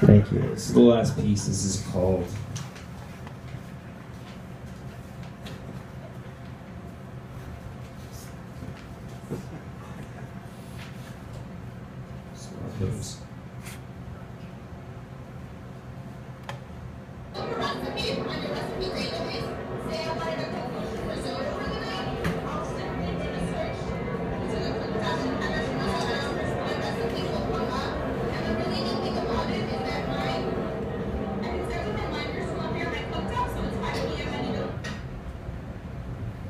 Thank you. This is the last piece. This is called Smart.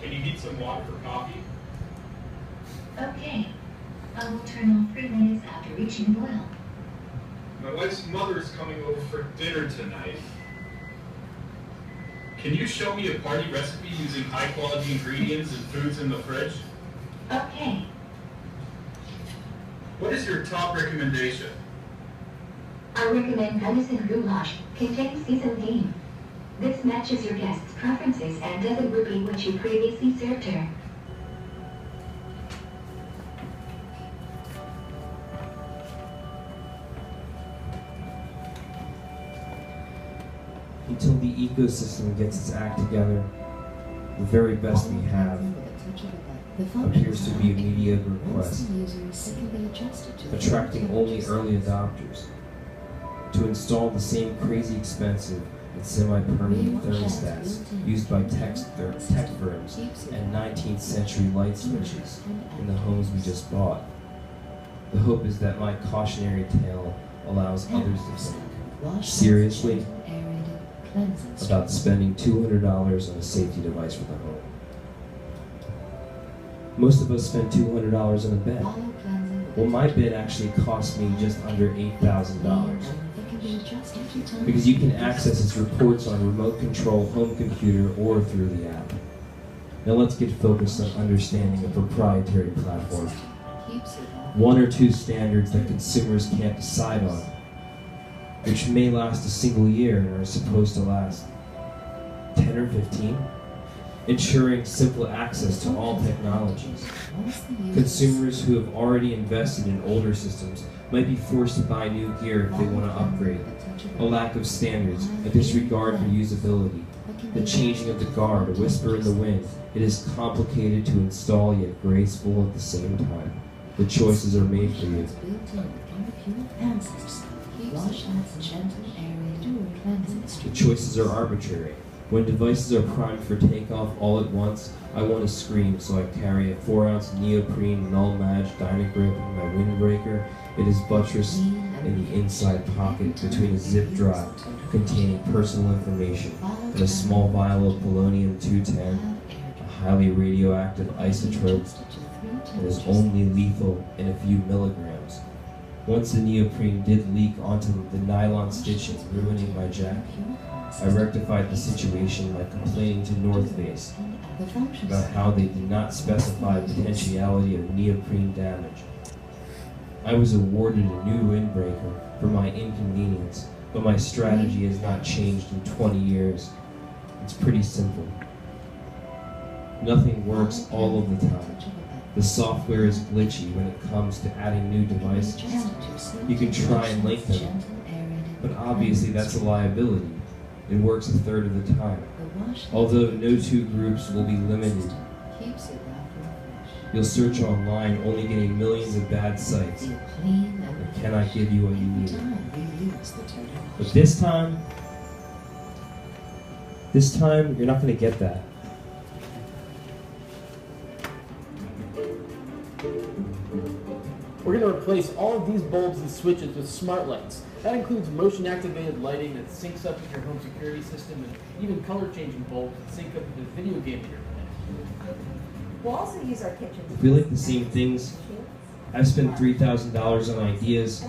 Can you heat some water for coffee? Okay. I will turn off relays after reaching boil. My wife's mother is coming over for dinner tonight. Can you show me a party recipe using high-quality ingredients and foods in the fridge? Okay. What is your top recommendation? I recommend venison goulash, containing seasoned game. This matches your guest's preferences and doesn't repeat what you previously served her. Until the ecosystem gets its act together, the very best we have appears to be a mediocre quest, attracting only early adopters to install the same crazy expensive and semi-permanent thermostats used by tech firms and 19th century light switches in the homes we just bought. The hope is that my cautionary tale allows others to think seriously about spending $200 on a safety device for the home. Most of us spend $200 on a bed. Well, my bed actually cost me just under $8,000 because you can access its reports on remote control, home computer, or through the app. Now let's get focused on understanding a proprietary platform. One or two standards that consumers can't decide on, which may last a single year and are supposed to last 10 or 15, ensuring simple access to all technologies. Consumers who have already invested in older systems might be forced to buy new gear if they want to upgrade. A lack of standards, a disregard for usability, the changing of the guard, a whisper in the wind. It is complicated to install yet graceful at the same time. The choices are made for you. The choices are arbitrary. When devices are primed for takeoff all at once, I want to scream, so I carry a 4-ounce neoprene null-match Dynagrip in my windbreaker. It is buttressed in the inside pocket between a zip drive containing personal information and a small vial of polonium-210, a highly radioactive isotope that is only lethal in a few milligrams. Once the neoprene did leak onto the nylon stitching, ruining my jacket, I rectified the situation by complaining to North Face about how they did not specify potentiality of neoprene damage. I was awarded a new windbreaker for my inconvenience, but my strategy has not changed in 20 years. It's pretty simple. Nothing works all of the time. The software is glitchy when it comes to adding new devices. You can try and link them, but obviously that's a liability. It works a third of the time. Although no two groups will be limited. You'll search online, only getting millions of bad sites that cannot give you what you need. But this time, you're not going to get that. We're going to replace all of these bulbs and switches with smart lights. That includes motion-activated lighting that syncs up with your home security system, and even color-changing bulbs that sync up with the video game that you're playing. We'll also use our kitchen. If we like the same things, I've spent $3,000 on ideas,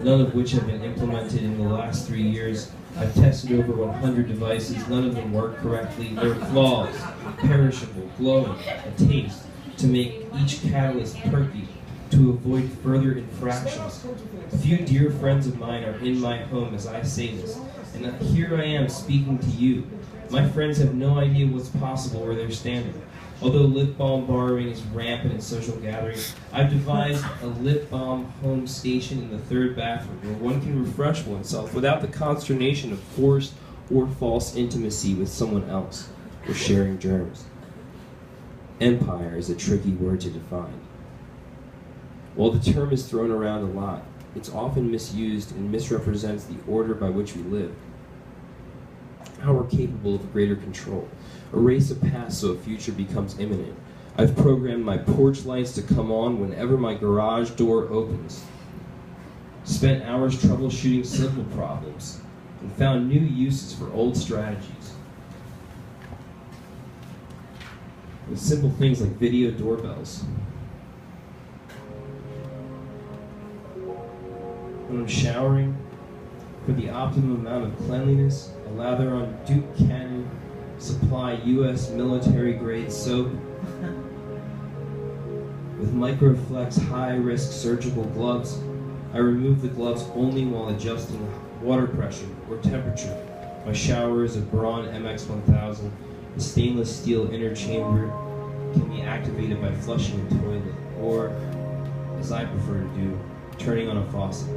none of which have been implemented in the last 3 years. I've tested over 100 devices, none of them work correctly. There are flaws, perishable, glowing, a taste, to make each catalyst perky, to avoid further infractions. A few dear friends of mine are in my home as I say this, and here I am speaking to you. My friends have no idea what's possible where they're standing. Although lip balm borrowing is rampant in social gatherings, I've devised a lip balm home station in the third bathroom where one can refresh oneself without the consternation of forced or false intimacy with someone else or sharing germs. Empire is a tricky word to define. While the term is thrown around a lot, it's often misused and misrepresents the order by which we live. How we're capable of greater control. Erase a past so a future becomes imminent. I've programmed my porch lights to come on whenever my garage door opens. Spent hours troubleshooting simple problems and found new uses for old strategies. With simple things like video doorbells. When I'm showering, for the optimum amount of cleanliness, I lather on Duke Cannon Supply U.S. military-grade soap with Microflex high-risk surgical gloves. I remove the gloves only while adjusting water pressure or temperature. My shower is a Braun MX1000. The stainless steel inner chamber can be activated by flushing a toilet, or, as I prefer to do, turning on a faucet.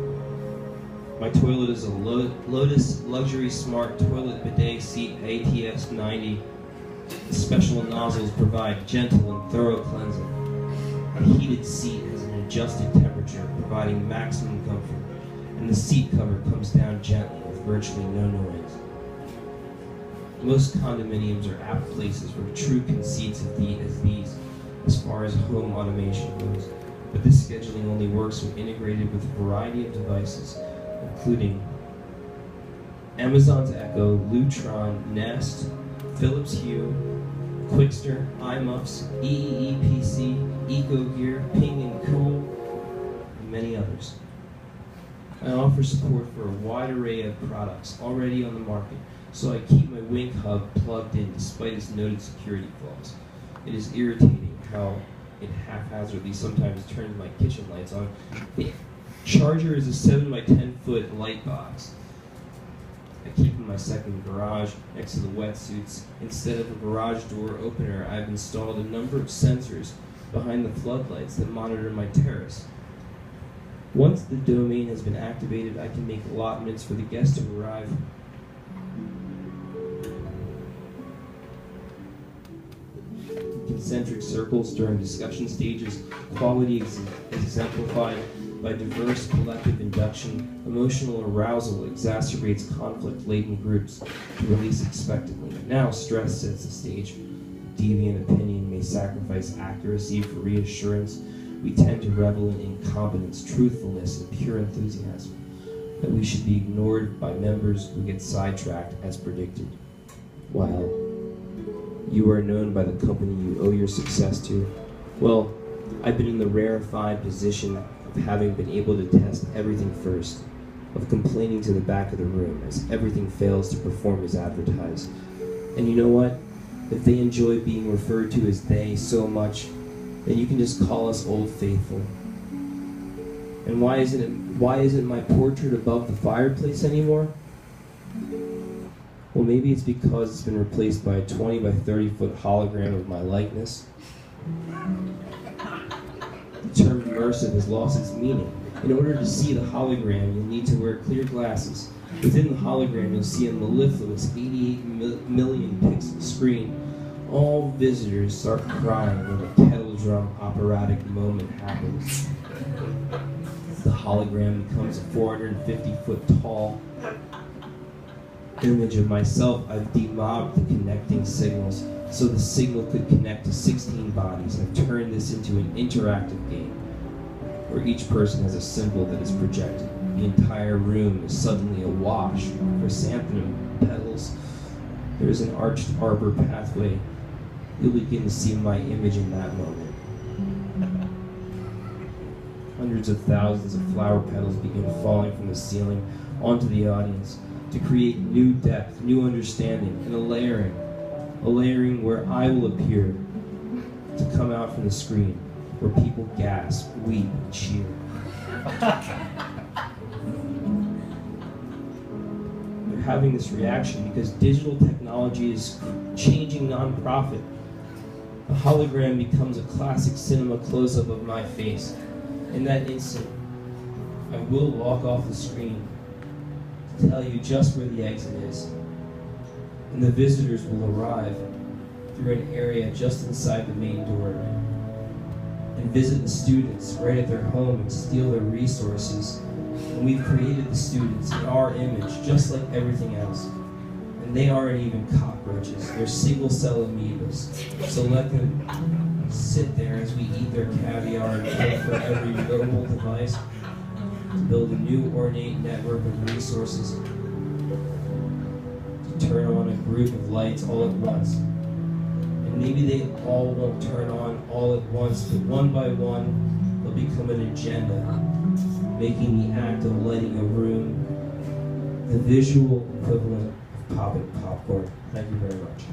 My toilet is a Lotus Luxury Smart Toilet Bidet Seat ATS 90. The special nozzles provide gentle and thorough cleansing. A heated seat has an adjusted temperature, providing maximum comfort, and the seat cover comes down gently with virtually no noise. Most condominiums are apt places for true conceits as these, as far as home automation goes, but this scheduling only works when integrated with a variety of devices, including Amazon's Echo, Lutron, Nest, Philips Hue, Quickster, iMuffs, EEPC, EcoGear, Ping & Co, and many others. I offer support for a wide array of products already on the market, so I keep my Wink Hub plugged in despite its noted security flaws. It is irritating how it haphazardly sometimes turns my kitchen lights on. The charger is a 7 by 10 foot light box. I keep in my second garage next to the wetsuits. Instead of a garage door opener, I've installed a number of sensors behind the floodlights that monitor my terrace. Once the domain has been activated, I can make allotments for the guests to arrive. In concentric circles during discussion stages, quality is exemplified by diverse collective induction. Emotional arousal exacerbates conflict-laden groups to release expectantly. Now stress sets the stage. Deviant opinion may sacrifice accuracy for reassurance. We tend to revel in incompetence, truthfulness, and pure enthusiasm. That we should be ignored by members who get sidetracked as predicted. While you are known by the company you owe your success to, well, I've been in the rarefied position of having been able to test everything first, of complaining to the back of the room as everything fails to perform as advertised. And you know what? If they enjoy being referred to as they so much, then you can just call us Old Faithful. And why isn't my portrait above the fireplace anymore? Well, maybe it's because it's been replaced by a 20 by 30 foot hologram of my likeness. The term immersive has lost its meaning. In order to see the hologram, you'll need to wear clear glasses. Within the hologram, you'll see a mellifluous 88 million pixel screen. All visitors start crying when a kettle drum operatic moment happens. The hologram becomes a 450 foot tall image of myself. I've demobbed the connecting signals so the signal could connect to 16 bodies. I've turned this into an interactive game where each person has a symbol that is projected. The entire room is suddenly awash with chrysanthemum petals. There is an arched arbor pathway. You'll begin to see my image in that moment. Hundreds of thousands of flower petals begin falling from the ceiling onto the audience to create new depth, new understanding, and a layering where I will appear to come out from the screen, where people gasp, weep, and cheer. They're having this reaction because digital technology is changing nonprofit The hologram becomes a classic cinema close-up of my face. In that instant, I will walk off the screen to tell you just where the exit is. And the visitors will arrive through an area just inside the main door and visit the students right at their home and steal their resources. And we've created the students in our image, just like everything else. And they aren't even cockroaches, they're single-cell amoebas. So let them sit there as we eat their caviar and pay for every mobile device to build a new ornate network of resources to turn on a group of lights all at once. And maybe they all won't turn on all at once, but one by one, they'll become an agenda, making the act of lighting a room the visual equivalent of popping popcorn. Thank you very much.